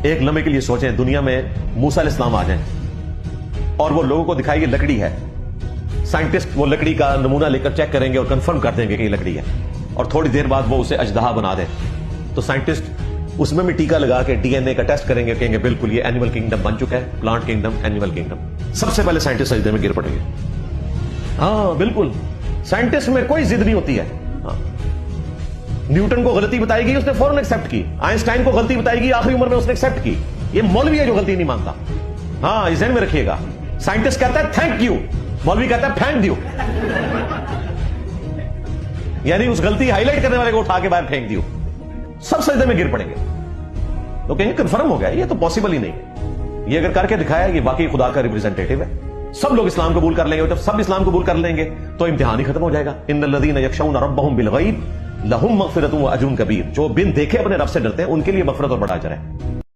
ایک لمحے کے لیے سوچیں دنیا میں موسیٰ علیہ السلام آ جائیں اور وہ لوگوں کو دکھائے یہ لکڑی ہے، سائنٹسٹ وہ لکڑی کا نمونہ لے کر چیک کریں گے اور کنفرم کر دیں گے کہ یہ لکڑی ہے، اور تھوڑی دیر بعد وہ اسے اژدہا بنا دیں تو سائنٹسٹ اس میں بھی ٹیکا لگا کے ڈی این اے کا ٹیسٹ کریں گے، کہیں گے بالکل یہ اینیمل کنگڈم بن چکا ہے، پلانٹ کنگڈم، اینیمل کنگڈم۔ سب سے پہلے سائنٹسٹ سجدے میں گر پڑیں گے۔ ہاں بالکل، سائنٹسٹ میں کوئی ضد نہیں ہوتی ہے۔ نیوٹن کو غلطی بتائی گئی، اس نے فوراً ایکسپٹ کی۔ آئنسٹائن کو غلطی بتائی گئی، آخری عمر میں اس نے ایکسپٹ کی۔ یہ مولوی ہے جو غلطی نہیں مانتا۔ ہاں اس ذہن میں رکھیے گا، سائنٹسٹ کہتا ہے تھینک یو، مولوی کہتا ہے پھینک دیو، یعنی اس غلطی ہائی لائٹ کرنے والے کو اٹھا کے باہر پھینک دیو۔ سب سجدے میں گر پڑیں گے تو کہیں گے کنفرم ہو گیا، یہ تو پاسبل ہی نہیں، یہ اگر کر کے دکھایا یہ واقعی خدا کا ریپرزینٹیٹو ہے۔ سب لوگ اسلام قبول کر لیں گے، جب سب اسلام قبول کر لیں گے تو امتحان ہی ختم ہو جائے گا۔ ان الذین یخشون ربهم بالغیب لہم مغفرۃ واجر کبیر، جو بن دیکھے اپنے رب سے ڈرتے ہیں ان کے لیے مغفرت اور بڑا اجر ہے۔